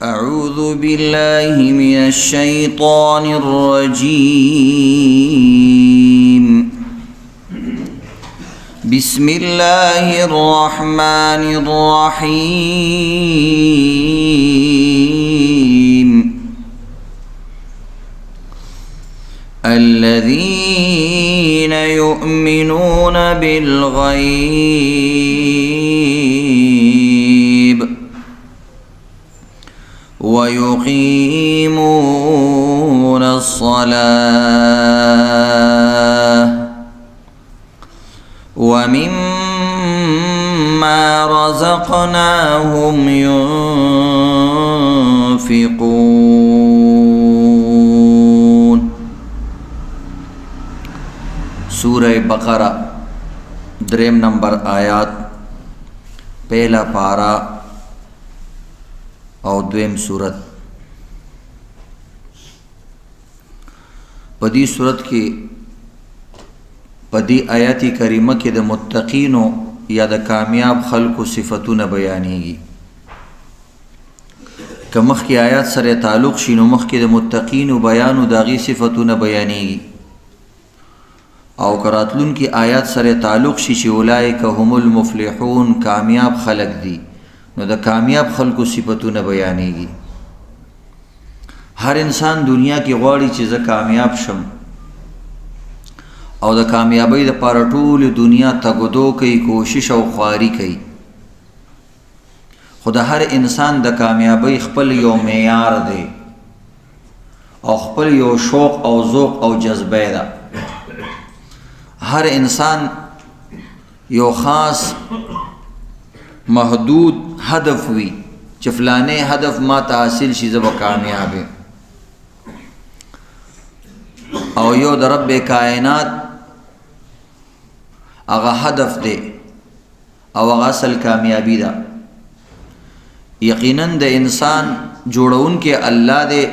أعوذ بالله من الشيطان الرجيم. بسم الله الرحمن الرحيم. الذين يؤمنون بالغيب ويقيمون الصلاة ومما رزقناهم ينفقون. سورہ بقرہ دریم نمبر آیات، پہلا پارا او دویم صورت. پدی صورت کی پدی آیاتی کریمه کې د متقینو یا د کامیاب خلقو صفتونه بیانېږي. که مخکې آیات سره تعلق شي نو مخکې د متقینو بیانو د هغې صفتونه بیانېږي، او که راتلونکي آیات سره تعلق شي چې اولئک هم المفلحون، کامیاب خلق دي، نو د کامیاب خلقو صفتونه بیانېږي. هر انسان دنیا کې غواړي چې زه کامیاب شم، او د کامیابی دپاره ټول دنیا تګدو کوي، کوشش او خواري کوي. خو د هر انسان د کامیابی خپل یو معیار دی، او خپل یو شوق او ذوق او جذبه ده. هر انسان یو خاص محدود هدف وي چې فلانه هدف ما ته حاصل شي زه به کامیاب یم، او یو د رب کائنات هغه هدف دی او هغه اصل کامیابی ده. یقینا د انسان جوړونکی الله دی،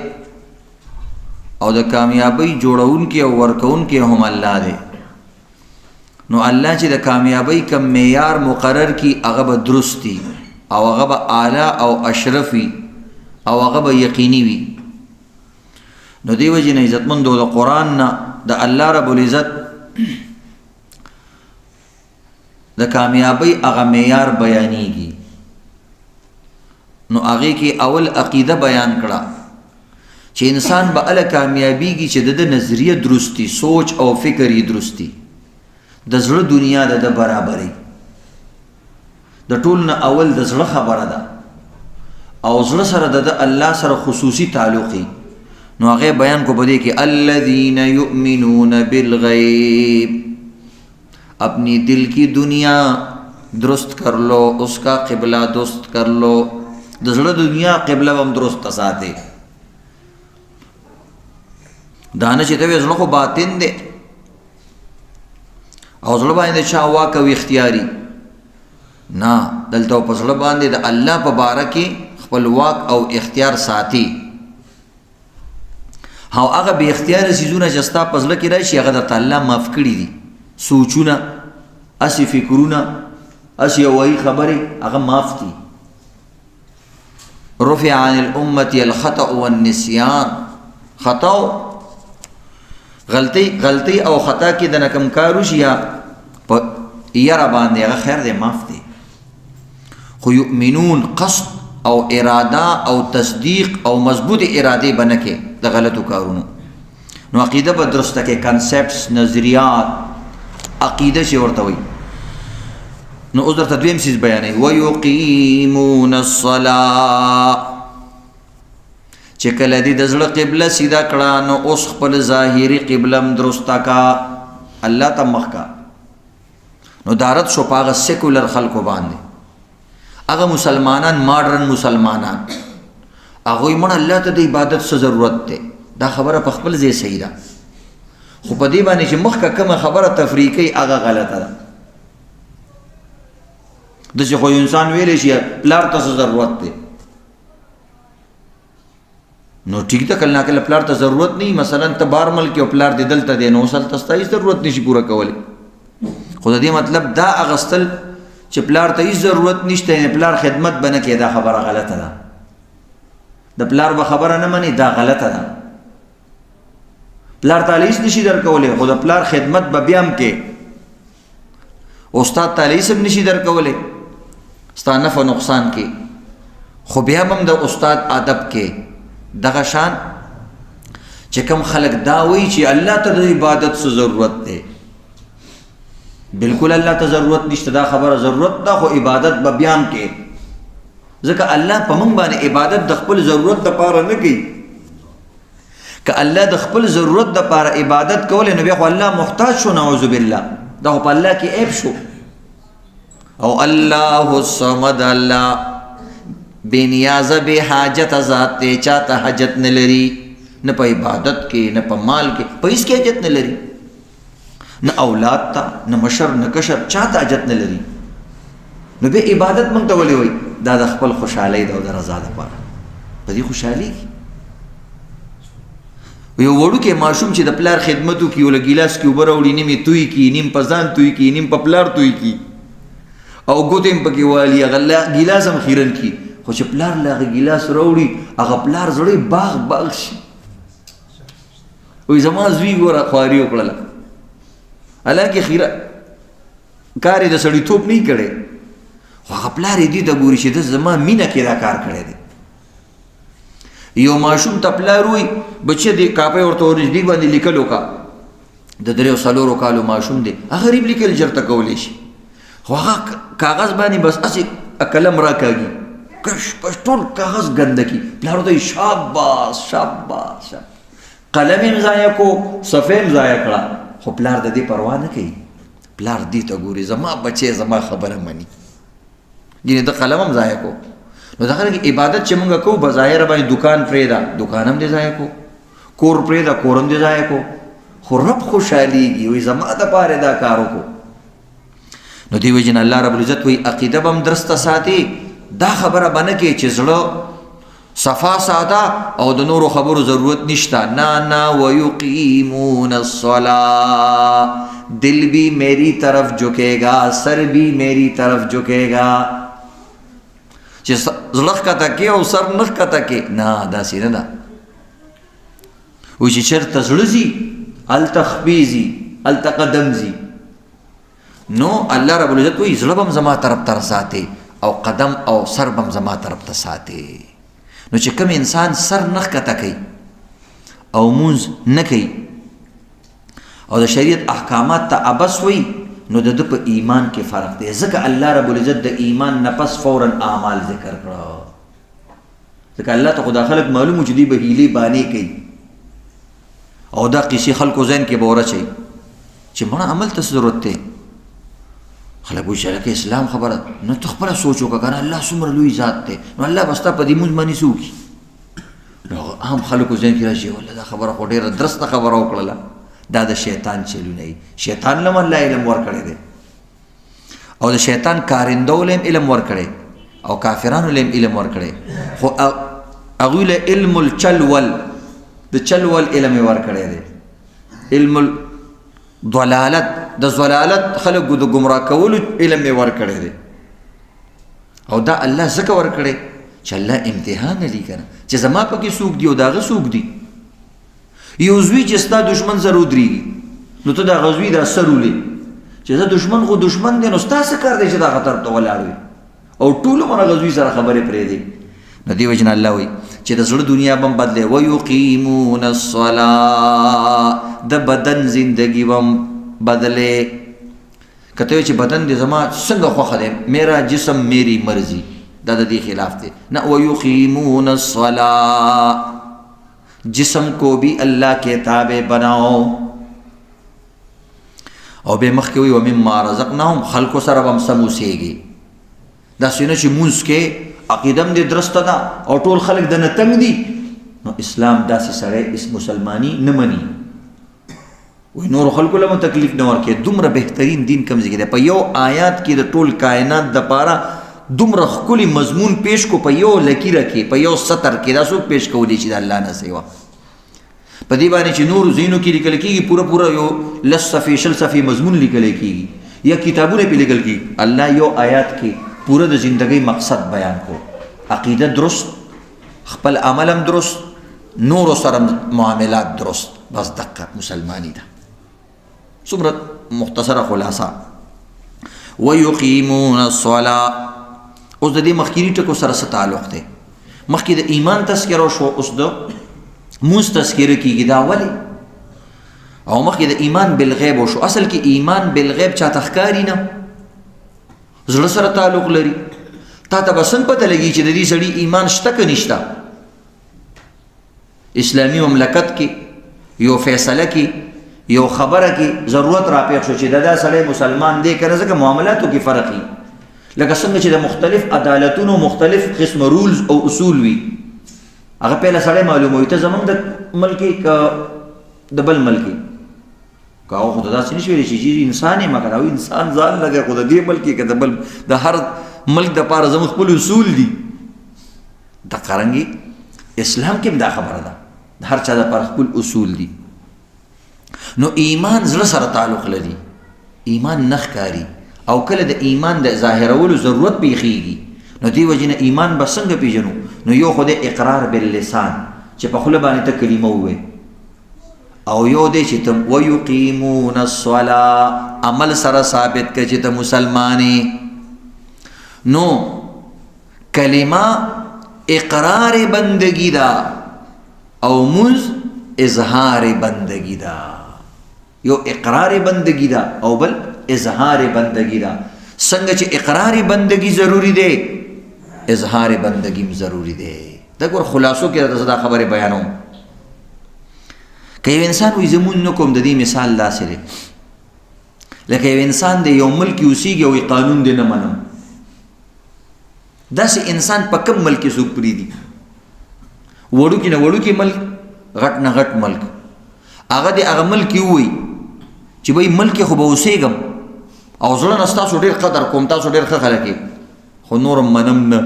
او د کامیابی جوړونکی او ورکونکی هم الله دی. نو الله چې د کامیابی کم معیار مقرر کی هغه به درستی، او هغه به اعلی او اشرفی، او هغه به یقینی وي. نو دی وجه نه عزتمندو د قرآن نه د الله رب العزت د کامیابی هغه معیار بیانېږي. نو هغې کې اول عقیده بیان کړه چې انسان به هله کامیابیږي چې د نظریه درستی، سوچ او فکر یې درستی، د زړه دنیا د برابرۍ. د ټول نه اول د زړه خبره ده، او زړه سره د الله سره خصوصي تعلقي. نو هغه بیان کو بده کې الذین یؤمنون بالغیب، اپنی دل کی دنیا درست کر لو، اس کا قبلہ درست کر لو. د زړه دنیا قبله هم درست ساتي. دانه چې ته زړه خو باطن دی، او زړه باندې چا واک او اختیاري نه، دلته په زړه باندې د الله په باره کې خپل واک او اختیار ساتي. او هغه به اختیار سيزونه چې ستا په زړه کې راشي هغه درته الله معاف کړي دي. سوچونه، اسی فکرونه، اسی وایي خبرې هغه معاف دي. رفع عن الامة الخطأ والنسيان. خطا غلطی او خطا کې د نکم کارو شي یا په یاره باندې هغه خیر دی، معاف دی. خو یؤمنون قصد او اراده او تصدیق او مضبوط اراده بنکه د غلطو کارونو. نو عقیده به درسته کې، کنسپټس، نظریات، عقیده چې ورته وي. نو اوس درته دویم څیز بیانوي، ویقیمون الصلاة. چې کله دې د زړه قبله سیده کړه نو اوس خپل ظاهري قبله هم درسته کا، الله ته مخ کا. نو دارت شو په هغه سیکولر خلکو باندې، هغه مسلمانان، ماډرن مسلمانان، هغوی مړه الله ته د عبادت څه ضرورت دی. دا خبره په خپل ځای صحیح ده، خو په دې باندې چې مخکې کومه خبره تفریقي هغه غلطه ده. داسې خو انسان ویلی شي پلار ته څه ضرورت دی، نو ٹھیک ده، کله ناکله پلار ته ضرورت نه، مثلا ته بار ملک او پلار دې دلته دی، نو اصل ته ستا هېڅ ضرورت نشي پوره کولی. خو د دې مطلب دا اغستل چې پلار ته هیڅ ضرورت نشته، یعنی پلار خدمت به نه کوي، دا خبره غلطه ده. د پلار به خبره نه مني دا غلطه ده. پلار تعالی هیڅ نشي درکولی خو د پلار خدمت به بیا هم کې. استاد تعالی هیڅ نشي درکولی ستا نفع نقصان کې خو بیا هم د استاد ادب کې. دغه شان چې کوم خلک دا وایي چې الله ته د عبادت څه ضرورت دی، بالکل الله ته ضرورت نشته. دا خبره ضرورت ده خو عبادت به بیا هم کې، ځکه الله په موږ باندې عبادت د خپل ضرورت دپاره نه کوي. که الله د خپل ضرورت دپاره عبادت کولی نو بیا خو الله محتاج شو، نعوذ بالله. دا خو په الله کې عیب شو. او الله الصمد، الله بے نیازه بے حاجت ذات دی، چاته حاجت نه لري، نه په عبادت کې نه په مال کې، په هیڅ کې حاجت نه لري، نه اولاد ته نه مشر نه کشر، چاته حاجت نه لري. نو به عبادت موږ ته ولې وایي؟ دا د خپل خوشحالۍ ده او د رضا دپاره. په دې خوشحالي یو وړوکی ماشوم چې د پلار خدمت وکړي، له ګیلاس کې اوبه راوړي، نیم یې توی کړي، نیم په ځان توی کړي، نیم په پلار توی کړي او ګوتې هم پکې والي، هغه ګیلاس هم خیرن کړي. خو چې پلار له هغه ګیلاس راوړي هغه پلار زړی باغ باغ شي، وایي زما زوی ګوره خواري وکړله. حالانکې خیره کار یې د سړیتوب نه کړی، خو هغه پلار یې دې ته ګوري چې ده زما مینه کې دا کار کړی دی. یو ماشوم ته پلار وایي بچه دې کاپۍ ورته ورنږدې باندې لیکل وکړه، د 3 کالو ماشوم دی، هغه غریب لیکل ژرته کولی شي، خو هغه کاغذ باندې بس هسې قلم راکاږي، کش کش ټول کاغذ ګنده کړي. پلار ورته وایي شاباس شاباس، قلم یې ضایع کو، صفحه یې ضایع کړه، خو پلار د دې پروا نه کوي. پلار دې ته ګوري زما بچی زما خبره مني، ګینې د قلم هم ضایع کو. نو دغه رنګه عبادت چې مونږ کوو بظاهره باندې دکان پرېږده، دکان هم دې ضایع کو، کور پرېږده، کور هم دې ضایع کو، خو رب خوشحالیږي، وایي زما دپاره دا کار وکړو. نو دې وجې نه الله رب العزت وایي عقیده به هم درسته ساتي، دا خبره به نه کوي چې زړه صفا ساده او د نورو خبرو ضرورت نشته. نه ویقیمون الصلاة، دل بھی میری طرف جھکے گا، سر بھی میری طرف جھکے گا. چې زړه ښکته کې او سر نه ښکته کې، نه داسې نه ده. وایي چې چېرته زړه ځي هلته خپې ځي، هلته قدم ځي. نو الله رب العزت وایي زړه به هم زما طرف ته رساتې او قدم او سر به هم زما طرف ته ساتې. نو چې کوم انسان سر نه ښکته کوي او مونځ نه کوي او د شریعت احکامات ته ابس وي، نو د ده په ایمان کې فرق دی. ځکه الله رب العزت د ایمان نه پس فوراً اعمال ذکر کړه، ځکه الله ته خو دا خلک معلوم چې دوی به هیلې بانې کوي او دا قیسې خلکو ذهن کې به ورچوي چې مړه عمل ته څه ضرورت دی. خلک وایي چې هلکه اسلام خبره نو ته خپله سوچ وکړه که نه، الله څومره لوی ذات دی، نو الله به ستا په دې مونځ باندې څه وکړي. نو عام خلکو ذهن کې راشي والله دا خبره خو ډېره درسته خبره وکړله. دا د شیطان چلونه وي. شیطان له الله علم ورکړی دی او د شیطان کارندو له علم ورکړی او کافرانو له علم ورکړی، خو هغوی له علم الچلول، د چلول علم یې ورکړی دی، علم ضلالت، د ضلالت خلکو د ګمراه کولو علم یې ورکړی دی. او دا الله ځکه ورکړی چې الله امتحان لري که نه، چې زما پکې څوک دي او د هغه څوک دي. یو زوی چې ستا دشمن سره ودرېږي نو ته د هغه زوی دا سر ولې چې زه دشمن خو دشمن دی، نو ستا څه کار دی چې دا خطر ته ولاړ وي او ټول عمر هغه زوی سره خبرې پرېږدي. نو دې وجې نه الله وایي چې د زړه دنیا به هم بدلې. ویقیمون الصلاة، د بدن زندگی به هم بدلې. که ته وایې چې بدن دې زما څنګه خوښه دی، میرا جسم میری مرضی، دا د دې خلاف دی. نه، ویقیمون الصلاة، جسم کو بھی اللہ کے تابع بناؤ. او بے مخ کے وی ومما رزقناهم، خلقو سره هم سم اوسېږي. داسې نه چې مونځ کې عقیده هم دې درسته ده او ټول خلک دنه تنګ دي، نو اسلام داسې سړی مسلماني نه مني. وی نورو خلکو له هم تکلیف نه ورکوي. دومره بهترین دین کوم ځای کې دی، په یو آیات کې د ټول کائنات دپاره دومره ښکلی مضمون پیش کو، په یو لکیره کې، په یو سطر کې. دا څوک پیش کولی چې د الله نه سوا په دې باندې چې نور ځینو کې لیکل کېږي پوره یو 10 صفحې 20 صفحې مضمون لیکل کېږي یا کتابونه پې لیکل کېږي. الله یو آیات کې پوره د زندګۍ مقصد بیان کو، عقیده درست، خپل عمل هم درست، نور سره معاملات درست. بس دقه مسلمانی ده. څومره مختصره خلاصه. ويقيمون الصلاة. اوس د دې مخکینی ټکو سره څه تعلق دی؟ مخکې د ایمان تذکره شو، اوس د موږ تذکره کیږي. دا ولې؟ او مخکې د ایمان بالغیب وشو. اصل کې ایمان بالغیب چاته ښکاري نه، زړه سره تعلق لري. تا ته به څنګه پته لګي چې د دې سړي ایمان شته که نشته؟ اسلامي مملکت کې یو فیصله کې یو خبره کې ضرورت راپېښ شو چې دا سړی مسلمان دی که نه، ځکه معاملاتو کې فرق وي. لکه څنګه چې د مختلف عدالتونو مختلف قسم رولز او اصول وي، هغه پهله سړی معلوموي ته زمونږ د ملک که د بل ملک که هغه خو ته داسې نه شي ویلی چې انسان یې مه کوه، انسان ځان لګی، خو د دې ملک که د بل د هر ملک دپاره زموږ خپل اصول دي. دقرنګې اسلام کې هم دا خبره ده، د هر چا دپاره خپل اصول دي. نو ایمان زړه سره تعلق لري، ایمان نه ښکاري، او کله د ایمان د ظاهرولو ضرورت پیښیږي. نو دې وجې نه ایمان به څنګه پیژنو؟ نو یو خو د اقرار باللسان چې په خوله باندې ته کلمه ووایې، او یو دی چې ته ویقیمون الصلاة عمل سره ثابت که چې ته مسلمانې. نو کلمه اقرار بندگی دا او مز اظهار بندگی دا. یو اقرار بندگی دا او بل اظهار بندگی دا. څنګه چې اقرار بندگی ضروری دی، اظهار بندگیم ضروری دی. دا ګور خلاصو کې راته دا خبره بیانوم. که یو انسان وي زمون نه کوم، د دې مثال داسې دی لکه یو انسان دی یو ملک اوسیږي او قانون دی نه منم. داسې انسان په کوم ملک کې څوک پرېږدي؟ وړوکي نه وړوکي ملک، غټ نه غټ ملک. هغه د هغه ملک کې ووایي چې بھائی ملک کې خو به اوسېږم او زړه نه ستاسو ډېر قدر کوم، تاسو ډېر ښه خلک یې، خو نور منم نه.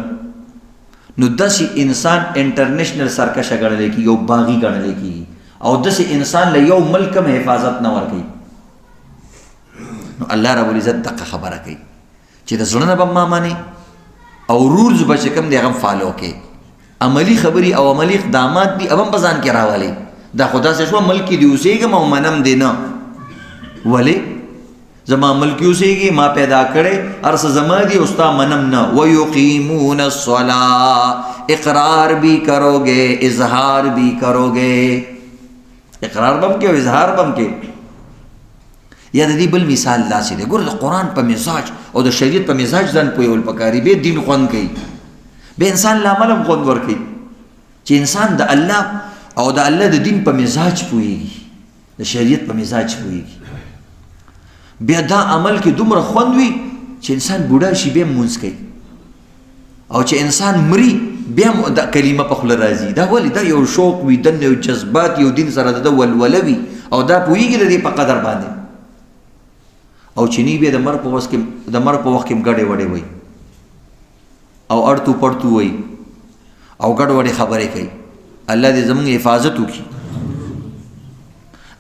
نو داسې انسان انټرنیشنل سرکشه ګڼلی کېږي، یو باغي ګڼلی کېږي، او داسې انسان له یو ملک هم حفاظت نه ورکوي. نو الله رب العزت دقه خبره کوي چې د زړه نه به ما منې او رولز به چې کوم دی هغه فالو کوي. عملی خبرې او عملی اقدامات دي هم په ځان کې راولي. دا خو داسې شوه ملک کې دې اوسېږم او منم دې نه. ولې؟ زما ملک کې اوسېږي، ما پیدا کړی، هر څه زما دي او ستا منم نه. ویقیمون الصلاة اقرار بھی کرو گے اظہار بھی کرو گے. اقرار بم کې او اظهار بم کې. یا د دې بل مثال داسې دی، ګوره د قرآن په مزاج او د شریعت په مزاج ځان پوهول پکاري. به دین خوند کوي، به انسان له عمل هم خوند ورکوي چې انسان د الله او د الله د دین په مزاج پوهېږي، د شریعت په مزاج پوهېږي. بیا دا عمل کې دومره خوند وي چې انسان بوډا شي بیا هم مونځ کوي، او چې انسان مري بیا هم دا کلمه په خوله راځي. دا ولې؟ دا یو شوق وي، دنه یو جذبات، یو دین سره د ولوله وي، او دا پوهېږي د دې په قدر باندې. او چې نه بیا د مرګ په وخت کې ګډې وډې وایي او اړتو پړتو وایي او ګډ وډې خبرې کوي. الله دې زموږ حفاظت وکړي.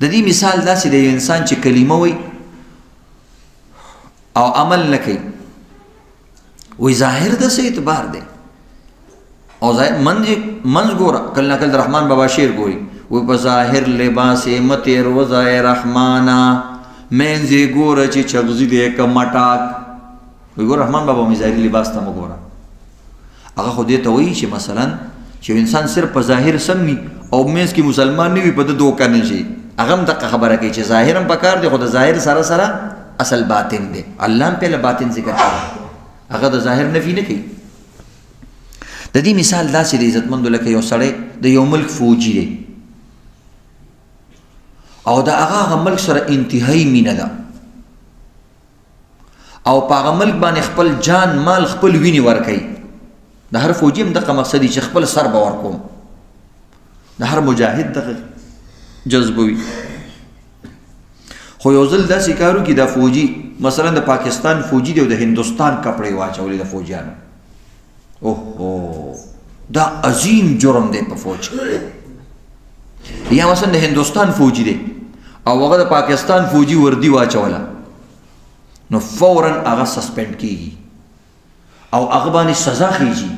د دې مثال داسې دی، یو انسان چې کلمه وایي او عمل نه کوي، وایي ظاهر د څه اعتبار دی، او منځ ګوره. کله نه کله د رحمان بابا شعر ګوري، وایي په ظاهر لباس مت روزه رحمانا منځې ګوره چې چغزي دی که مټاک. وایي ګوره رحمان بابا مې ظاهري لباس ته مه ګوره. هغه خو دې ته وایي چې مثلا چې یو انسان صرف په ظاهر سم وي او منځ کې مسلمان نه وي، په ده دوکه نه شي. هغه هم دقه خبره کوي چې ظاهر هم پکار دی، خو د ظاهر سره سره اصل باطن دی. الله هم پهله باطن ذکر کوي، هغه د ظاهر نفي نه کوي. د دې مثال داسې دی عزتمندو، لکه یو سړی د یو ملک فوجي دی او د هغه ملک سره انتهایی مینه ده، او په هغه ملک باندې خپل جان مال خپل وینې ورکوي. د هر فوجي هم دغه مقصد وي چې خپل سر به ورکوم. د هر مجاهد دغه جذبه وي. خو یو ځل داسې کار وکړي دا فوجي، مثلا د پاکستان فوجي دی او د هندوستان کپړې واچولې د فوجیانو. اوه دا عظیم جرم دی په فوج. یا مثلا د هندوستان فوجي دی او هغه د پاکستان فوجي وردی واچوله، نو فوراً هغه سسپینډ کیږي او هغه باندې سزا خېږي.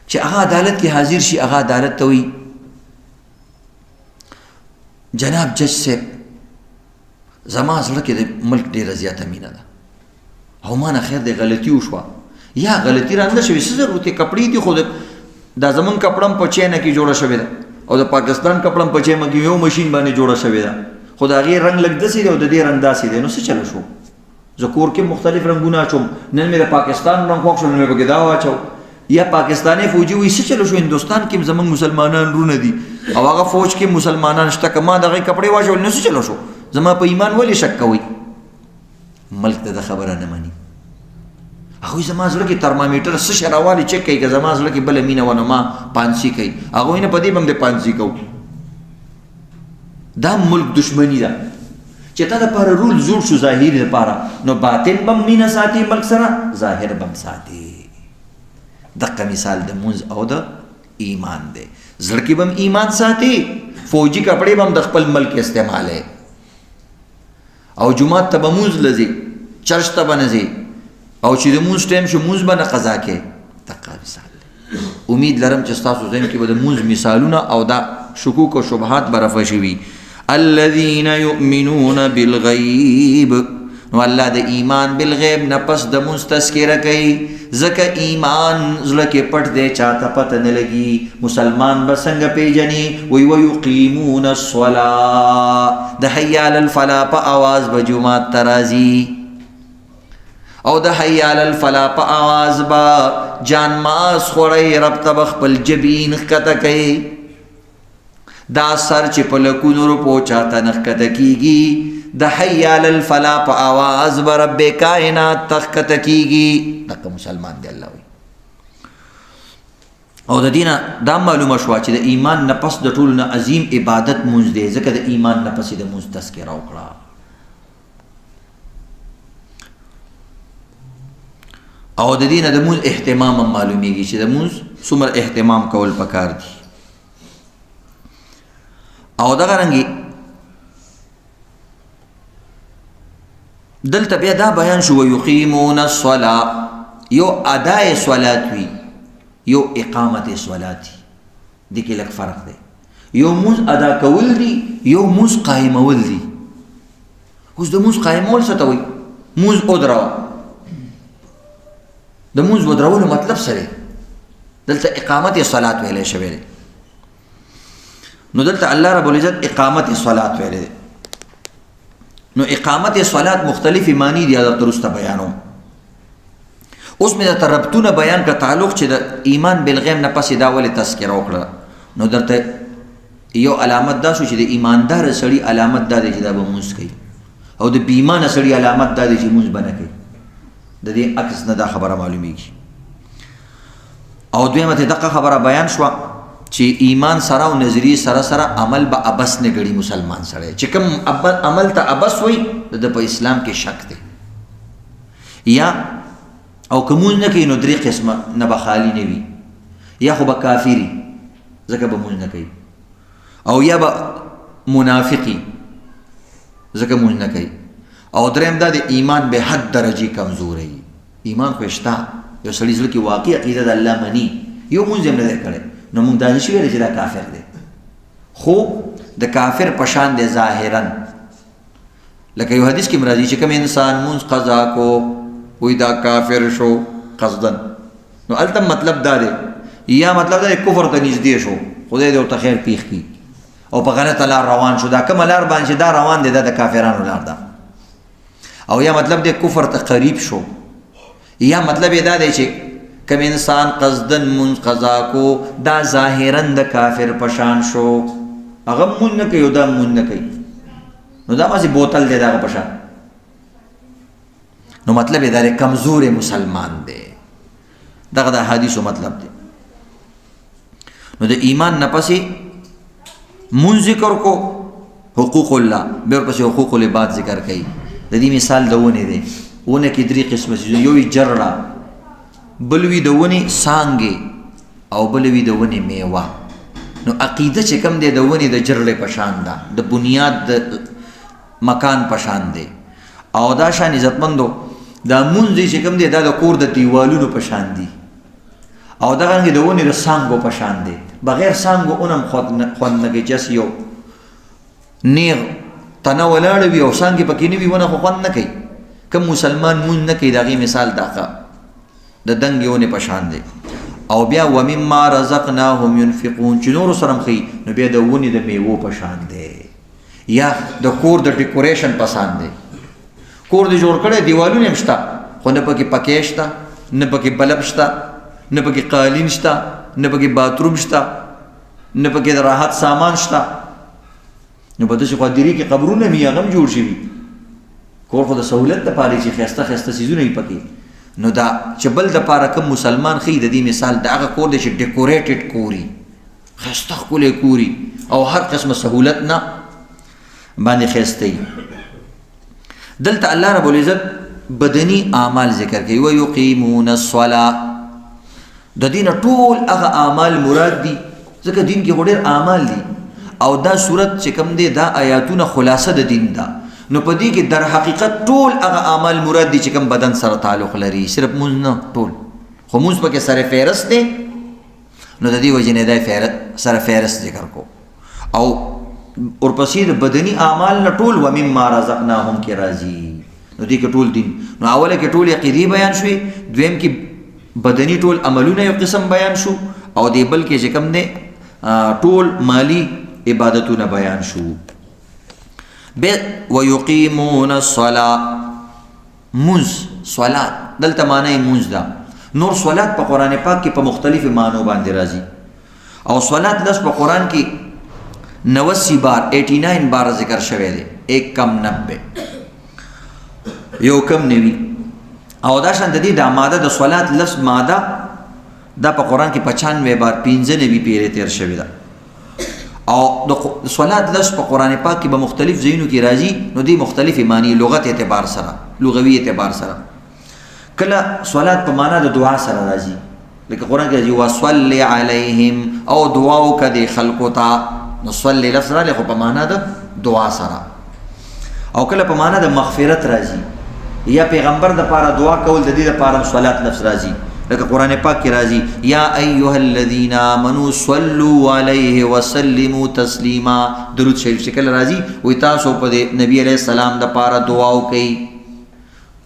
چې هغه عدالت کې حاضر شي، هغه عدالت ته وایي جناب جج صاحب زما زړه کې د ملک ډېره زیاته مینه ده او ما نه خیر دی غلطي وشوه یا غلطي رانده شوې، څه ضرورت دی؟ کپړې دي خو دا زمونږ کپړه هم په چینه کې جوړه شوې ده او د پاکستان کپړه هم په چینه کې یو مشین باندې جوړه شوې ده، خو د هغې رنګ لږ داسې دی او د دې رنګ داسې دی، نو څه چلو شو؟ زه کور کې مختلف رنګونه اچوم، نن مې د پاکستان رنګ خوښ شو، نن مې پکې دا واچو. یا پاکستانی فوجي وایي څه چلو شو؟ هندوستان کې زمونږ مسلمانان رونه دي او هغه فوج کې مسلمانان شته، که ما د هغې کپړې واچول نو څه چلو شو؟ زما په ایمان ولې شک کوئ؟ ملک ته د خبره نه مني. هغوی زما زړه کې ترمامیټر څه شی راوالي چک کوي، که زما زړه کې بله مینه وه نو ما پانسي کوي، هغوی نه په دې به هم د پانسي کوو. دا ملک دشمني ده چې تا دپاره رول جوړ شو ظاهري دپاره، نو باطن به هم مینه ساتي ملک سره، ظاهر به هم ساتي. دقه مثال د مونځ او د ایمان دی. زړه کې به هم ایمان ساتي، فوجي کپړې به هم د خپل ملک استعمالی او جماعت ته به مونځ لځي، چرچ ته به نه ځي او چې د مونځ ټایم شو مونځ به نه قضا کوي. دقه مثال دی. امید لرم چې ستاسو ذهن کې به د مونځ مثالونه او دا شکوک او شبهات به رفع شوي. الذین یؤمنون بالغیب، نو الله د ایمان بالغیب نه پس د مونځ تذکره کوي، ځکه ایمان زړه کې پټ دی، چاته پته نه لګي. مسلمان به څنګه پیژني؟ وی ویقیمون الصلاة، د حی علی الفلاح په آواز به جومات ته راځي او د حی علی الفلاح په آواز به جان ماس خوړی، رب ته به خپل جبین ښکته کوي. دا سر چې په لکونو روپو چاته نه ښکته کېږي، د حی علی الفلاح په آواز به رب کائنات ته ښکته کېږي. دغه مسلمان دی الله وایي. او د دې نه دا معلومه شوه چې د ایمان نه پس د ټولو نه عظیم عبادت مونځ دی، ځکه د ایمان نه پس یې د مونځ تذکره وکړه. او د دې نه د مونځ اهتمام هم معلومیږي چې د مونځ څومره اهتمام کول پکار دي. او دغه رنګې دلته بیا دا بیان شو ویقیمون الصلاة، یو ادای صلات وي یو اقامت صلات دي، دې کې لږ فرق دی. یو مونځ ادا کول دي، یو مونځ قایمول دي. اوس د مونځ قایمول څه ته وایي؟ مونځ ودروه، د مونځ ودرولو مطلب څه دی؟ دلته اقامت صلات ویلی شوی دی. نو دلته الله رب العزت اقامت صلات ویلی دی. نو اقامت صلات مختلف معنی دی، دا ترسته بیانوم. اوس مې درته ربطونه بیان کړه، تعلق چې د ایمان بالغیب نه پسې دا ولې تذکره وکړه. نو درته یو علامت دا شو چې د ایماندار سړي علامت دا دی چې دا به مونځ کوي، او د بې ایمانه سړي علامت دا دی چې مونځ به نه کوي. د دې عکس نه دا خبره معلومیږي. او دویمه ته دغه خبره بیان شوه چې ایمان سره او نظریه سره سره عمل به ابس نه ګړي مسلمان سره، چې کوم عمل ته ابس وي د په اسلام کې شک دی. یا او کومون نه کوي نو درې قسمه نه به خالی نه وي، یا خو به کافری ځکه به مونځ نه کوي، او یا به منافقي ځکه مونځ نه کوي، او دریم دا د ایمان به حد درجه کمزوري. ایمان خو شته، یو سړي زړه کې واقعي عقیده د الله مني، یو مونځ هم نه دی کړی، نو مونږ دا نشو ویلی چې دا کافر دی. خو د کافر په شان دی ظاهرا، لکه یو حدیث کې راځي چې کوم انسان مونځ قضا کو وی دا کافر شو قصدن، نو هلته مطلب دا دی، یا مطلب دا دی کفر ته نږدې شو، خدای دې ورته خیر پیښ کړي، او په غلطه لار روان شو. دا کومه لار باندې چې دا روان دی دا د کافرانو لار ده. او یا مطلب دی کفر ته قریب شو، یا مطلب یې دا دی چې کوم انسان قصدن مونځ قضا کو دا ظاهرا د کافر پشان شو، هغه مونځ نه کوي او دا مونځ نه کوي، نو دا ماسې بوتل دی دغه پشان. نو مطلب یې دا دی کمزور مسلمان دی. دغه د حدیثو مطلب دی. نو د ایمان نه پسې مونځ ذکر کو، حقوق الله، بیا ورپسې حقوق العباد ذکر کوي. د دې مثال د ونې دی. ونه کې درې قسمه څیزونه، یو وي جرړه، بل وي د ونې څانګې، او بل وي د ونې میوه. نو عقیده چې کوم دی د ونې د جرړې په شان ده، د بنیاد د مکان په شان دی. او دا شان عزتمندو دا مونځ دی چې کوم دی دا د کور د دیوالونو په شان دی. او دغه د ونې د څانګو په شان دی بغیر څانګو اونم خوند نه کوي جس یو نیغ تنه ولاړ وي او څانګې پکې نه وي ونه خو خوند نه کوي کوم مسلمان مونږ نه کوي د هغې مثال دغه د دنګې ونې په شان دی او بیا ومما رزقناهم ينفقون چې نورو سره هم ښیي نو بیا د ونې د میوو په شان دی یا د کور د ډیکوریشن په شان دی کور دې جوړ کړی دیوالونه هم شته خو نه پکې پکې شته نه پکې بلب شته نه پکې قالین شته نه پکې باتروم شته نه پکې د راحت سامان شته نو په داسې قادري کې قبرونه مې هغه هم جوړ شوي کور خو د سهولت دپاره چې ښایسته ښایسته څیزونه یې پکې نو دا چې بل دپاره کوم مسلمان ښیي د دې مثال د هغه کور دی چې ډیکوریټډ کور وي ښایسته ښکلی کور وي او هر قسمه سهولت نه باندې ښایسته وي دلته الله رب العزت بدني اعمال ذکر کوي ويقيمون الصلاه د دین ټول هغه اعمال مراد دي ځکه دین کې ډېر اعمال دي او دا صورت چې کوم دی دا آیاتونه خلاصه د دین ده نو په دې کې در حقیقت ټول هغه اعمال مراد دي چې کوم بدن سره تعلق لري صرف مونږ نه ټول خو مونږ پکې سره فهرست دی نو د دې وجې نه دی سره فهرست ذکر کو او ورپسې د بدني اعمال نه ټول ومما رزقناهم کې راځي نو دې کې ټول دین نو اوله کې ټول عقیدې بیان شوي دویم کې بدني ټول عملونه یو قسم بیان شو او دې بل کې چې کوم دی ټول مالی عبادتونه بیان شو ويقيمون الصلاة منز صلاة دلته معنی منز ده نور صلاة په قرآن پاک کې په مختلف معنو باندې راځي او صلاة لفظ په قرآن کې 89 بار 89 بار ذکر شوی دی 1 کم 90 یو کم 90 او دا شان د دې د ماده د صلات لفظ ماده دا په قران کې 95 بار 95 پیره تیر شوی ده او د صلات لفظ په قران پاک کې به مختلف ځایونو کې راځي نو دې مختلفې معنی لغت اعتبار سره لغوي اعتبار سره کله صلات په معنا د دعا سره راځي لکه قران کې راځي وصلی علیهم او دعا وکړي خلقو ته نصلي لفظ را لخوا په معنا د دعا سره او کله په معنا د مغفرت راځي یا پیغمبر د پاره دعا کول د دې لپاره صلات لفظ راځي لکه قران پاک کې راځي یا ایها الذین آمنوا صلوا علیه وسلموا تسلیما درود شریف شکل راځي وې تاسو په نبی علیہ السلام د پاره دعا وکړئ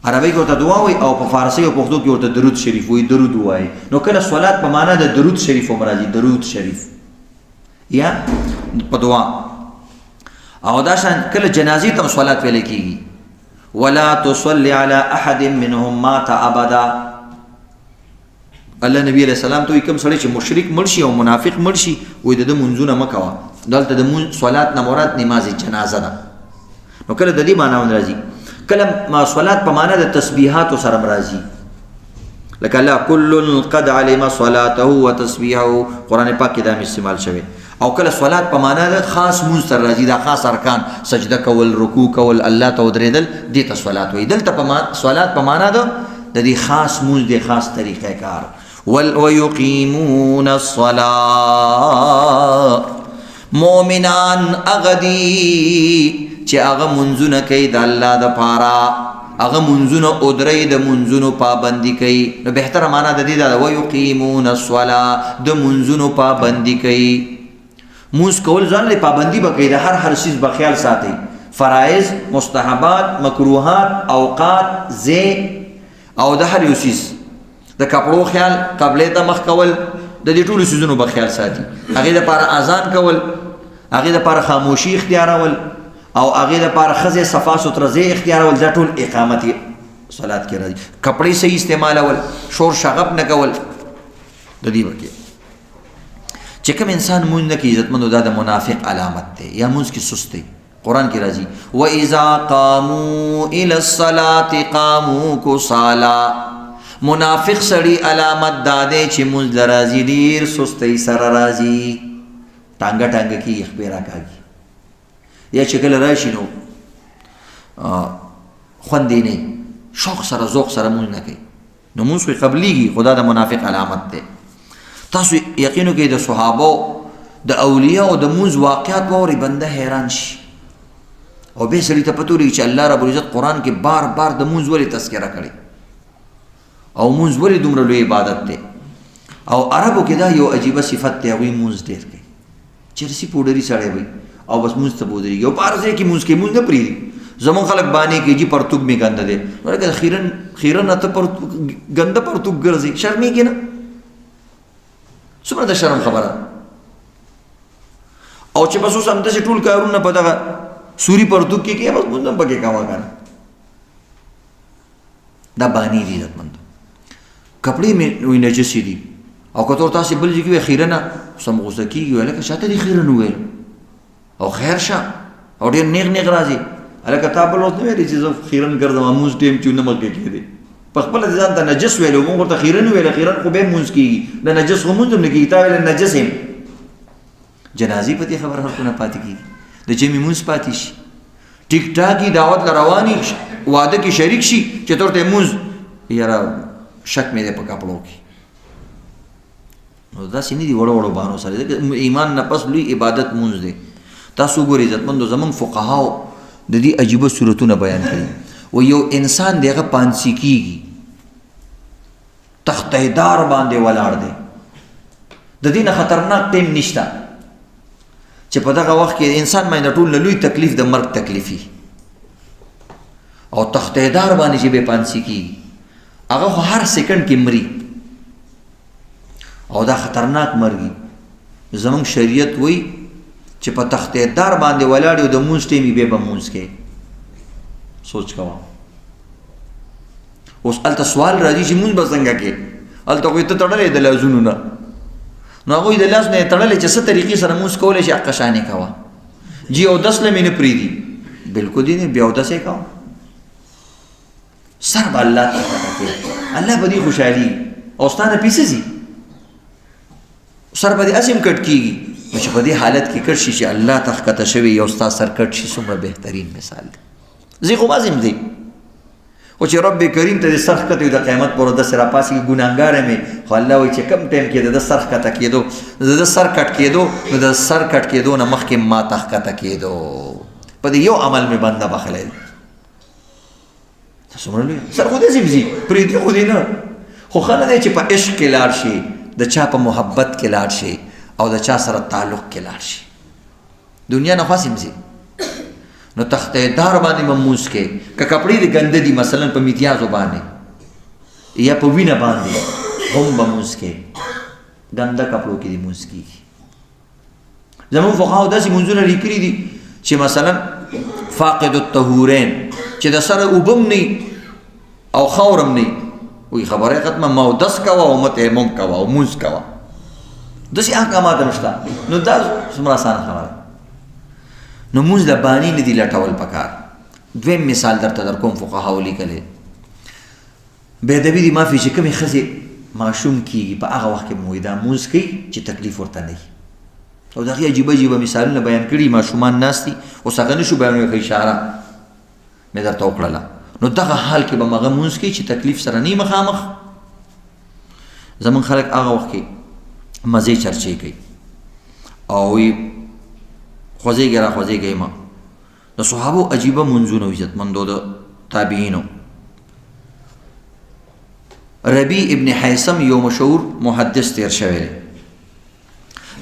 عربی کې ورته دعا وای او په فارسی او پښتو کې ورته درود شریف وای درود وای نو کله صلات په معنا د درود شریف هم راځي درود شریف یا په دعا او دا شان کله جنازې ته صلات ویل کیږي ولا تصلي على احد منهم مات ابدا الله نبی علیہ السلام ته کوم سړی چې مشرک مرشي او منافق مرشي وې د منځونه مکوا دلته د صلات نه مراد نماز جنازه ده نو کله د دې معنی راځي کله ما صلات په معنی د تسبیحات سره راځي لکه الله کل قد علم صلاته وتسبيحه قران پاک کې دا استعمال شوی او کله صلات په معنا د خاص مونږ سره راځي دا خاص ارکان سجده کول رکوع کول الله ته ودرېدل دې ته صلات وایي دلته په صلات په معنا د دې خاص مونږ د خاص طریقې کار ويقيمون الصلاة مؤمنان اغدي چې هغه منځونه کوي د الله د پاره هغه منځونه او درې د منځونو پابندي کوي نو بهتره معنا د دې دا ويقيمون الصلاة د منځونو پابندي کوي موږ کول ځان له پابندي بکې د هر شیز په خیال ساتي فرایض مستحبات مکروهات اوقات زی او د هر یو شیز د کپړو خیال قبله ته مخ کول د دې ټولو شیزونو په خیال ساتي هغه د لپاره اذان کول هغه د لپاره خاموشي اختیارول او هغه د لپاره خزه صفا ستر زی اختیارول د ټول اقامت صلات کې راځي کپړې صحیح استعمالول شور شغب نه کول د دې وکي چې کوم انسان مونږ نه کې عزتمند دا د منافق علامت ده یا مونږ کې سستی قران کې راځي واذا قاموا الى الصلاه قاموا كسالى منافق سړي علامت داده چې مونږ درازي ډیر سستی سره راځي ټانګه کې اخبار کوي یا چې کله راشي نو خوندې نه شوق سره ذوق سره مونږ نه کوي نو مونږ خو قبليږي خدا د منافق علامت ده تاسو یقینو کې د صحابه د اولیاء او د مونږ واقعات ووري بنده حیران شي او به سړي ته پتو لري چې الله رب العزت قران کې بار د مونږ ولې تذکرہ کړي او مونږ ولې دومره لوی عبادت ده او عربو کې دا یو عجیبه صفت دی هغوی مونځ ډېر کوي چرسي پوډري سړی وي او بس مونځ ته بودرېږي او په هر ځای کې مونځ کوي مونځ نه پرېږدي زمونږ خلک بانې کوي جي پرتوګ مې ګنده دی خیرن ته ګنده پرتوګ ګرځي شرمېږي نه څومره د شرم خبره او چې بس اوس همداسې ټول کارونه په دغه سوري پرتوګ کې کوي بس مونځ هم پکې کوه که نه دا بانې دي عزتمندو کپړې مې وایي نجسې دي او که ته تاسې بل ځای کې وایي خیرنه سم غوسه کېږي وایي هلکه چاته دې خیرن وویل او خیر شه او ډېر نیغ نیغ راځي هلکه تا بل وخت نه ویلې چې زه خیرن ګرځم مونځ ټیم چې نه مکې کېدی په خپله دې ځان ته نجس ویلو مونږ ورته خیرن وویله خیرن خو بیا مونځ کېږي د نجس خو مونځ هم نه کېږي تا ویله نجس یم جنازې په دې خبره خلکو نه پاتې کېږي د جمعې مونځ پاتې شي ټیک ټاکي دعوت له رواني واده کې شریک شي چې ته ورته مونځ یاره شک مې دی په کپړو کې نو داسې نه دي وړو وړو بهانو سره ایمان نه پس لوی عبادت مونځ دی تاسو وګورئ عزتمندو زموږ فقهاو د دې عجیبه صورتونه بیان کړي و یو انسان دی هغه پانسي کېږي تختیدار باندې ولاړ دی د دې نه خطرناک ټیم نشته چې په دغه وخت کې انسان باندې ټول نه لوی تکلیف د مرګ تکلیفي او تختیدار باندې چې به پانسي کېږي هغه خو هر سیکنډ کې مري او دا خطرناک مرګي زموږ شریعت وایي چې په تختیدار باندې ولاړ یو د مونځ ټیمې بیا به مونځ کوې سوچ کوه اوس هلته سوال راځي چې مونځ به څنګه کوې هلته خو یې ته تړلی د لاسونو نه نو هغوی د لاس نه یې تړلی چې څه طریقې سره مونځ کولی شي حقه شانې کوه جي اودس له مې نه پرېږدي بلکل دې نه بیا اودس یې کوه سر به الله ته ښکته کوې الله به دې خوشحالي او ستا نه پیسه ځي سر به دې هسې هم کټ کېږي نو چې په دې حالت کې کټ شي چې الله ته ښکته شوی یو ستا سر کټ شي څومره بهترین مثال دی زی خو مازم دی خو چې رب کریم ته دې سر ښکته وي د قیامت پر ورځ داسې راپاڅېږي ګناهګار یم خو الله وایي چې کم ټایم کې د ده سر ښکته کېدو د ده سر کټ کېدو نو د سر کټ کېدو نه مخکې ما ته ښکته کېدو په دې یو عمل مې بنده بخلی دی څومره لوی سر خو داسې ځي پرېږدي خو دې نه خو ښه نه دی چې په عشق کې لاړ شي د چا په محبت کې لاړ شي او د چا سره تعلق کې لاړ شي دنیا نه خاص ځي نو تختیدار باندې به مونځ کې که کپړې دې ګنده دي مثلا په میتیازو باندې یا په وینه باندې هم به مونځ کې ګنده کپړو کې دې مونځ کېږي زموږ فقهاو داسې مونځونه لیکلي دي چې مثلا فاقد الطهورین چې د سره اوبه هم نه او خاور هم نه وی خبره ختمه ما اودس کوه او مه تیمم کوه او مونځ کوه داسې احکامات هم شته نو دا څومره اسانه خبره نو مونځ د باني نه دي لټول پکار دویم مثال درته در کوم فقهاو لیکلی بېادبي دي معافي چې کومې ښځې ماشوم کېږي په هغه وخت کې مو دا مونځ کوي چې تکلیف ورته نه وي او د هغې عجیبه عجیبه مثالونه بیان کړي ماشومان ناست دي اوس هغه نه شو بیانوي ښه اشاره مې درته وکړله نو دغه حال کې به هغه مونځ کوي چې تکلیف سره نه مخامخ زموږ خلک هغه وخت کې مزې چرچې کوي او وی خوځېږي را خوځېږي ما د صحابو عجیبه منځونه و عزتمندو د تابعینو ربیع ابن حیثم یو مشهور محدث تیر شوی دی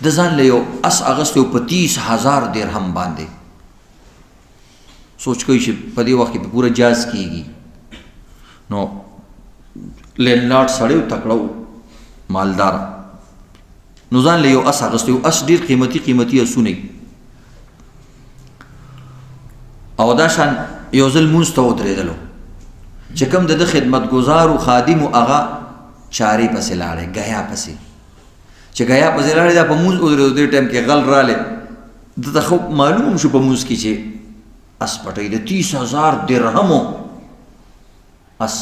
د ځان له یو اس اغستی په 30,000 درهم باندې سوچ کوي چې په دې وخت کې په پوره جاز کېږي نو لینډلاډ سړی تکړه مالدار نو ځان له یو اس اغستی اس ډېر قیمتي اسونه او دا شان یو ځل مونځ ته ودرېدلو چې کوم د ده خدمتګزارو خادمو هغه چارې پسې لاړی ګیا پسې چې ګیا پسې لاړی دا په مونځ ودرېدو دې ټایم کې غل رالی ده ته خو معلوم هم شو په مونځ کې چې اس پټوي د 30,000 درهمو اس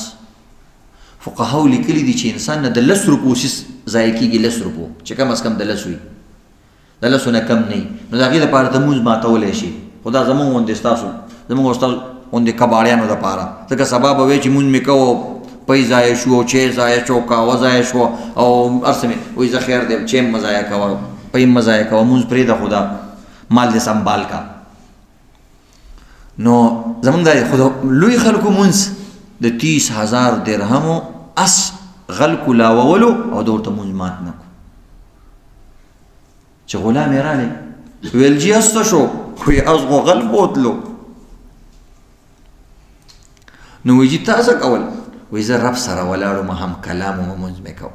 فقهاو لیکلي دي چې انسان نه د 10 روپو سیس ضایع کېږي 10 روپو چې کم از کم د 10 وي د 10 نه کم نه وي نو د هغې دپاره ته مونځ ماتولی شي خو دا زمونږ غوندې ستاسو زمونږ استاد غوندې کباړیانو دپاره ځکه سبا به وایي چې مونځ مې کوو پی ضایع شو چی ضایع شو قهوه ضایع شو او هر څه مې وایي زه خیر دی چی مه ضایع کوه پی مه ضایع کوه مونځ پرېږده خو دا مال دې سنبال کا نو زمونږ دا خو لوی خلکو مونځ د 30,000 درهمو اس غل کولاولو او د ورته مونځ مات نه کو. چې غلام یې راغی ویل جی هسته شو وی از خو غل بوتلو. نو وی جي تا څه کول؟ وی زه رب سره ولاړو ما هم کلام و مونځ مې کو.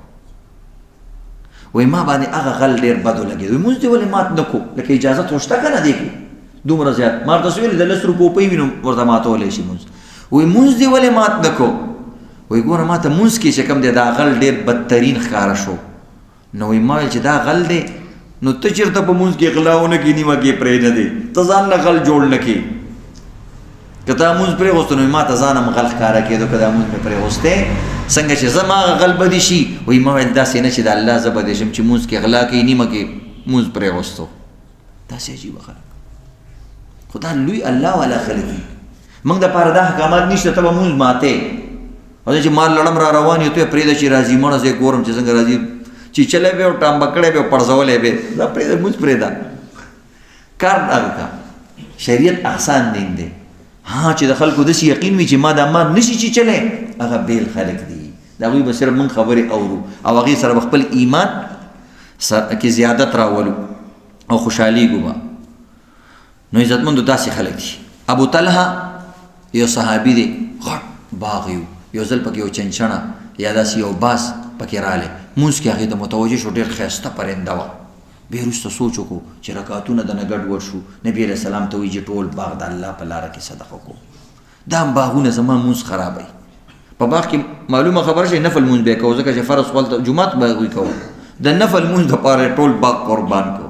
وی ما باندې هغه غل ډېر بد ولګېد. وی مونځ دې ولې مات نه کو؟ لکه اجازت خو شته که نه دی کې دومره زیات؟ ما ورته ویلې د 10 روپۍ وي نو ورته ماتولی شي مونځ. وی مونځ دې ولې مات نه کو؟ وی ګوره ما ته مونځ کې چې کوم دی دا غل ډېر بدترین ښکاره شو. نو وی ما ویل چې دا غل دی نو ته چېرته په مونځ کې غلا ونه کړي نیمه کې پرېږده دی ته ځان نه غل جوړ نه کړي. که تا مونځ پرېغوسته نو ما ته ځان هم غل ښکاره کېدو که دا مونځ مې پرېغوستی څنګه چې زما هغه غل بدې شي. وی ما ویل داسې نه چې د الله زه بدې شم چې مونځ کې غلا کوي نیمه کې مونځ پرېغوستو. داسې عجیبه خلک خو دا لوی الله والا خلک دي. موږ دپاره دا احکامات نشته ته به مونځ ماتې او چې مال لړم را روان یو ته یې پرېږده چې راځي مړه زه یې ګورم چې څنګه راځي چیچلی به او ټامبه کړی به او پړزولی به دا پرېږده مونځ پرېږده کار دغه کا. شریعت احسان دین دی. ها چې د خلکو داسې یقین وي چې ما دا مار نشي چیچلی هغه بیل خلک دي د هغوی به صرف موږ خبرې اورو او هغې سره به خپل ایمان کې زیادت راولو او خوشحالیږو به. نو عزتمندو داسې خلک دي. ابو طلحه یو صحابي دی غټ باغ یو ځل پکې یو چنچڼه یا داسې یو باز پکې رالی مونځ کې هغې ته متوجه شو ډېر ښایسته پرنده وه. بیا وروسته سوچ وکړو چې رکعتونه دنه ګډوډ شو. نبي علیه السلام ته وایي چې ټول باغ د الله په لاره کې صدقه کړو. دا هم باغونه زما مونځ خرابوي. په باغ کې معلومه خبره شي نفل مونځ به یې کوو ځکه چې فرض خو هلته جومات به هغوی کوو د نفل مونځ دپاره ټول باغ قربان کړو.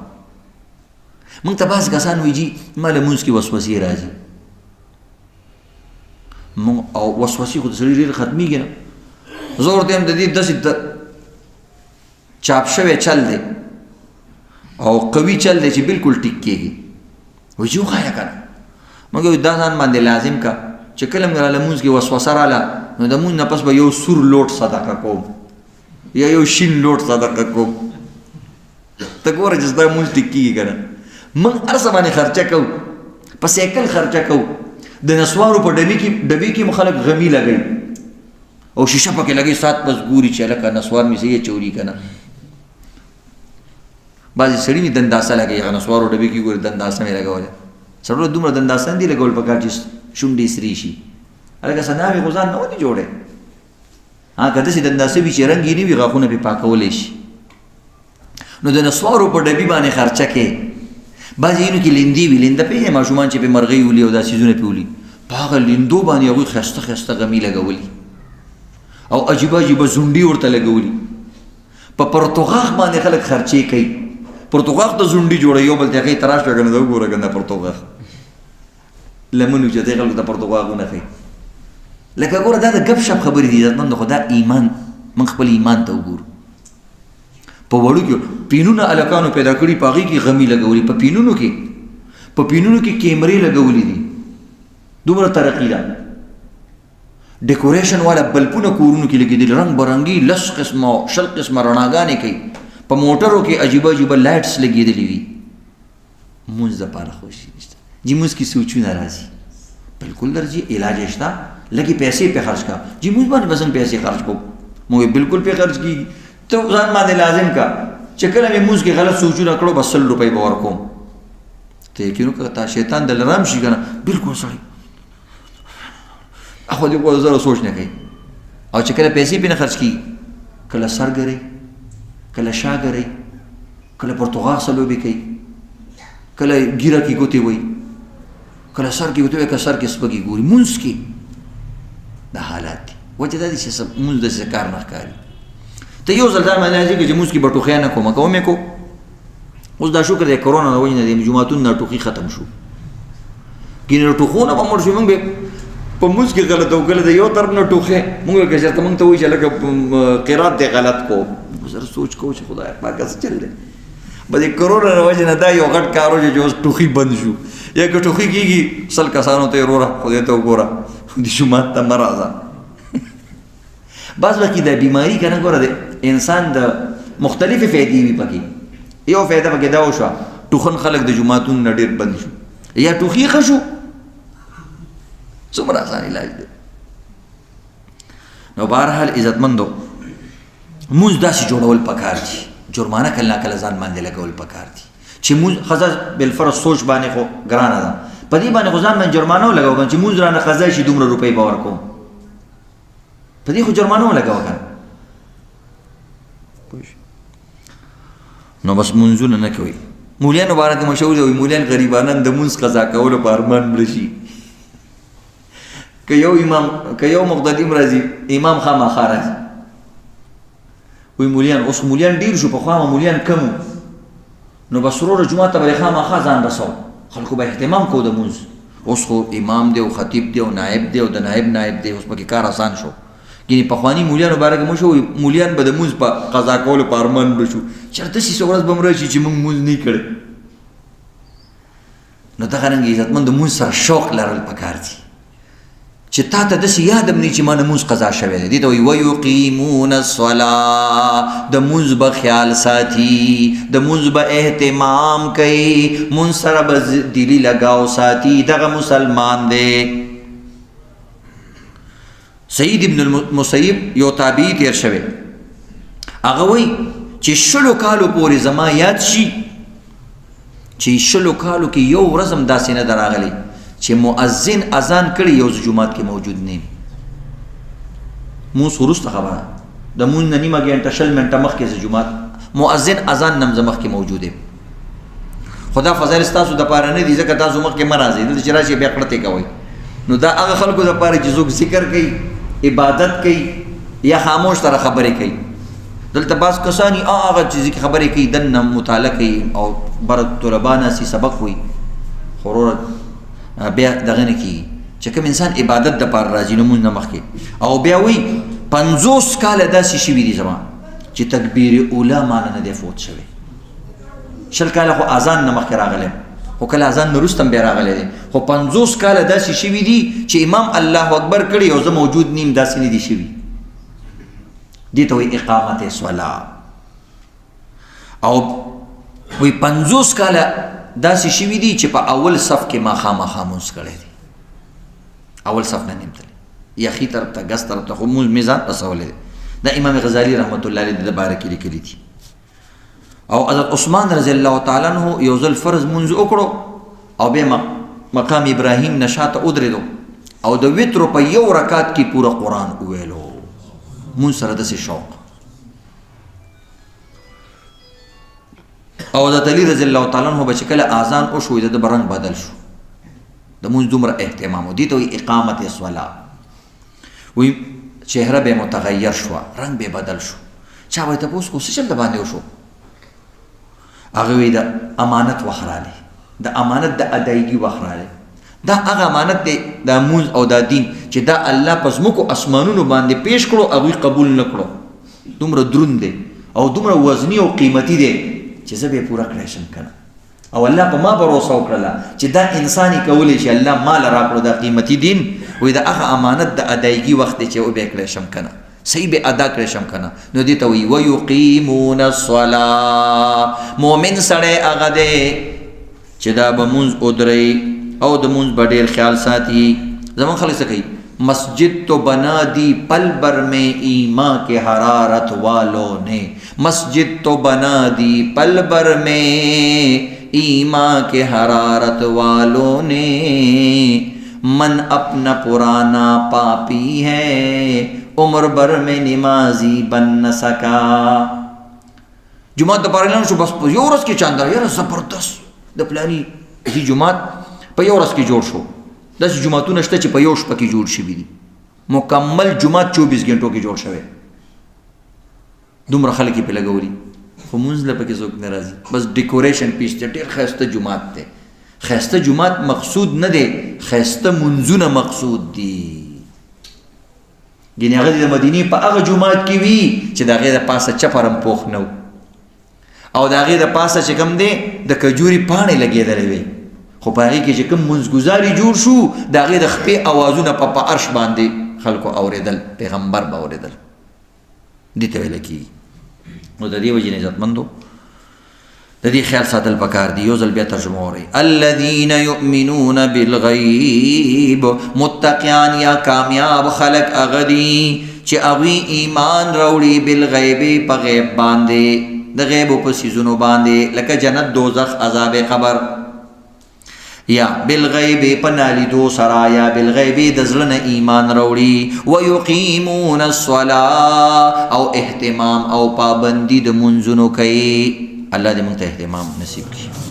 موږ ته بعض کسان وایي جي ما له مونځ کې وسوسې راځي او وسوسې خو د سړي ډېر ختمېږي نه. زه ورته یم د دې داسې چاپ شوی چل دی او قوي چل دی چې بالکل ټیک کېږي. وایي چې وښایه که نه موږ دا ځان باندې لازم که چې کله مې راله مونځ کې وسوسه راله نو د مونځ نه پس به یو سور لوټ صدقه کوم یا یو شین لوټ صدقه کوم. ته ګوره چې ستا مونځ ټیک کېږي که نه. موږ هر څه باندې خرچه کوو په سایکل خرچه کوو د نسوارو په ډبې کې مو خلک غمي لګوي او شیشه پکې لګوي سات پس ګوري چې هلکه نسوار مې صحیح چوري که نه. بعضې سړي مې دنداسه لګوي هغه نسوارو ډبې کې ګوري دنداسه مې لګولی. سړو دومره دنداسه نه دي لګول پکار چې شونډې سرې شي هلکه سناوې خو ځان نه ودې جوړی. ها که داسې دنداسه وي چې رنګ یې نه وي غاښونه پرې پاکولی شي. نو د نسوارو په ډبي باندې خرچه کې بعضې یینو کې لیندې وي لینده پېژنې ماشومان چې پې مرغۍ ولي او دا څیزونه پې ولي په هغه لیندو باندې هغوی ښایسته ښایسته غمي لګولي او عجیبه عجیبه زونډي ورته لګولي. په پرتوغاښ باندې خلک خرچې کوي. پرتوغاښ ته زونډي جوړوي یو بل ته هغې تراش کړه که نه د وګوره که نه پرتوغاښ لمن اوچتې خلکو ته پرتوغاښ ونښئ. لکه ګوره دا د ګپ شپ خبرې دي عزتمندو خو دا ایمان موږ خپل ایمان ته وګورو. په وړو کې پینونه هلکانو پیدا کړي په هغې کې غمي لګولي په پینونو کې کیمرې لګولي دي دومره ترقي ده. ډیکوریشن والا بلپونه کورونو کې لګېدلي رنګ برنګي 10 قسمه 20 قسمه رڼاګانې کوي. په موټرو کې عجیبه عجیبه لایټس لګېدلي وي. مونځ دپاره خوشي نشته جي مونځ کې سوچونه راځي بلکل درځي علاج یې شته لږې پیسې پې خرچ کا جي مونځ باندې به څنګه پیسې خرچ کوم موږ بلکل پې خرچ کېږي. ته ځان باندې لازم کا چې کله مې مونځ کې غلط سوچونه کړو بس 100 روپۍ به ورکوم. ته یقین وکړه تا شیطان دل رام شي که نه بلکل سړی خو دې کو زره سوچ نه کوي او چې کله پیسې پې نه خرچ کېږي کله سر ګرئ کله شا ګرئ کله پرتوغاښ لوبې کوي کله ګیره کې ګوتې وایي کله سر کې ګوتې وایي که سر کې سپږې ګوري مونځ کې دا حالات دي. وجه دا دي چې مونځ داسې کار نه ښکاري. ته یو ځل ځان باندې راځي چې مونځ کې به ټوخی نه کومه کوم یې کو. اوس دا شکر دی کرونا د وجې نه د جوماتونو نه ټوخي ختم شو کینې له ټوخو نه به مړ شو. موږ به په مونځ کې غلط او کله د یو طرف نه ټوخی موږ که چېرته موږ ته وایي چې لکه قرات دی غلط کو زر سوچ کوو چې خدای پاکه څه چل دی به د کرونا د وجې نه دا یو غټ کار و چې اوس ټوخي بند شو یا که ټوخي کېږي 100 کسانو ته یې وروره خدای ته وګوره د جومات ته مه راځه. بعض وخت دا بیماري که نه ګوره د انسان د مختلفې فایدې وي پکې. یو فایده پکې دا وشوه ټوخن خلک د جوماتونو نه ډېر بند شو یا ټوخي ښه شو څومره اسان علاج دی. نو بهرحال عزتمندو مونځ داسې جوړول پکار دي، جرمانه کله کله ځان باندې لګول پکار دي چې مونځ ښځه بالفرض سوچ باندې خو ګرانه ده، په دې باندې خو ځان باندې جرمانه ولګوه کنه چې مونځ رانه قضا شي دومره روپۍ به ورکوم، په دې خو جرمانه ولګوه کنه. نو بس مونځونه نه کوي. مولیانو باره کې مشهور دی، مولیان غریبانان د مونځ قضا کولو په ارمان مړه شي. که یو مقتدیم راځي امام خامخا راځي، وی مولیان اوس مولیان ډېر شو، پخوا مولیان کم وو، نو بس وروره جومات ته به یې خامخا ځان رسو، خلکو به اهتمام کو د مونځ. اوس خو امام دی او خطیب دی او نائب دی او د نائب دی، اوس پکې کار آسان شو. یعنې پخواني مولیانو باره کې مشهور وي مولیان به د مونځ په قضا کولو په ارمان مړه شو، چېرته داسې ورځ به م راشي چې موږ مونځ نه کړی. نو دغه رنګې عزتمند د مونځ سره شوق لرل پکار دي چې تا ته داسې یاد هم نه چې ما لمونځ قضا شوی دی. دې ته وایي ویقیمون الصلاة، د مونځ به خیال ساتي، د مونځ به اهتمام کوي، مونځ سره به دلي لګاو ساتي، دغه مسلمان دی. سعید ابن المسیب یو تابعی تیر شوی، هغه وایي چې 20 کالو پورې زما یاد شي چې 20 کالو کې یو ورځ هم داسې نه ده راغلی چې مؤذن اذان کړي یو جمعات کې موجود نه یم. مونځ وروسته خبره د مونځ نه نیمه ګنټه 20 منټه مخکې زه جمعات مؤذن اذان نه زه مخکې موجود یم. خدا فضایل ستاسو دپاره نه دي ځکه تاسو مخکې مه راځئ، دلته چې راشئ بیا کړتې کوئ. نو دا هغه خلکو دپاره چې څوک ذکر کوي، عبادت کوي یا خاموش سره خبرې کوي. دلته بعض کسان هغه چې خبرې کوي دننه مطالعه کوي او بر طلبا ناسي سبق وایي، خو وروره بیا دغه نه کېږي چې کوم انسان عبادت دپاره راځي نو مونځ نه مخکې، او بیا وایي 50 کاله داسې شوي دي زما چې تکبیر اوله مانه نه دی فوت شوی، 20 کاله خو اذان نه مخکې راغلی، خو کله اذان نه وروسته هم بیا راغلی دی، خو 50 کاله داسې شوي دي چې امام الله اکبر کړي او زه موجود نیم، داسې نه دي شوي. دې ته وایي اقامت صلاة. او وایي 50 کاله داسې شوي دي چې په اول صف کې ما خامخا مونځ کړی دی، اول صف نه نیم تللی، یخي طرف ته ګس طرف ته خو مونځ میزان رسولی دی. دا امام غزالی رحمت الله علیه د باره کې لیکلي دي. او حضرت عثمان رضی الله تعالی عنہ یو ځل فرض مونځ وکړو او بیا مقام ابراهیم نه شاته ودرېدو او د وترو په یو رکعت کې پوره قرآن وویلو، مونځ سره داسې شوق. او حضرت علی رضی الله تعالی عنہ به چې کله اذان وشو د به رنګ بدل شو، د مونځ دومره اهتمام و. دې ته وایي اقامت صلاة. وایي چهره به متغیر شوه، رنګ به بدل شو. چا به یې تپوس کو څه چل د باندې وشو؟ هغه وایي د امانت وخت راغلی، د امانت د ادایګي وخت راغلی. دا هغه امانت دی دا مونځ او دا دین چې دا الله په ځمکو اسمانونو باندې پیش کړو، هغوی قبول نه کړو. دومره دروند دی او دومره وزني او قیمتي دی چې زه به یې پوره کړی شم که نه. او الله په ما بروسه وکړله چې دا انسان یې کولی شي، الله مال راکړو دا قیمتي دین. وایي د هغه امانت د ادایګي وخت دی چې وبه یې کړی شم که نه، صحیح به ادا کړی شم که نه. نو دې ته وایي ویقیمون الصلاة. مؤمن سړی هغه دی چې دا به مونځ ودروي او د مونځ به ډېر خیال ساتي. زمون خلک څه کوي؟ مسجد تو بنا دی پل بر میں ایمان کے حرارت والوں نے، مسجد تو بنا دی پل بر میں ایمان کے حرارت والوں نے، من اپنا پرانا پاپی ہے عمر بر میں نمازی بن نہ سکا. جماعت د پاره اعلان شو، بس په یو ورځ کې چاندر یاره زبردست د پلاني دې جماعت په یو ورځ کې جوړ شو. داسې جماعتونه شته چې په یو شپه کې جوړ شوي دي، مکمل جماعت 24 غنټو کې جوړ شوی، دومره خلک یې پې لګولي، خو مونځ له پکې څوک نه راځي، بس ډیکوریشن پیس دی. ډېر ښایسته جومات دی. ښایسته جومات مقصود نه دی، ښایسته مونځونه مقصود دي. یعنې هغه د مدینې په هغه جومات کې وي چې د هغې د پاسه چپر هم پوخ نه و او د هغې د پاسه چې کوم دی د کجوري پاڼې لګېدلې وي، خو په هغې کې چې کوم منځګزاري جوړ شو د هغې د خپې اوازونه په عرش باندې خلکو اورېدل، پیغمبر به اورېدل. دې ته ویله کېږي. نو د دې وجې نه عزتمندو د دې خیال ساتل پکار دي. یو ځل بیا ترجمه وورئ. الذین یؤمنون بالغیب، متقیان یا کامیاب خلق هغه دي چې هغوی ایمان راوړي بالغیب په غیب باندې د غیبو په څیزونو باندې لکه جنت دوزخ عذاب قبر یا بالغیب په نالیدو سره یا بالغیب د زړه نه ایمان راوړي ویقیمون الصلاة او اهتمام او پابندي د منځونو کوي الله دې موږ ته اهتمام نصیب کړي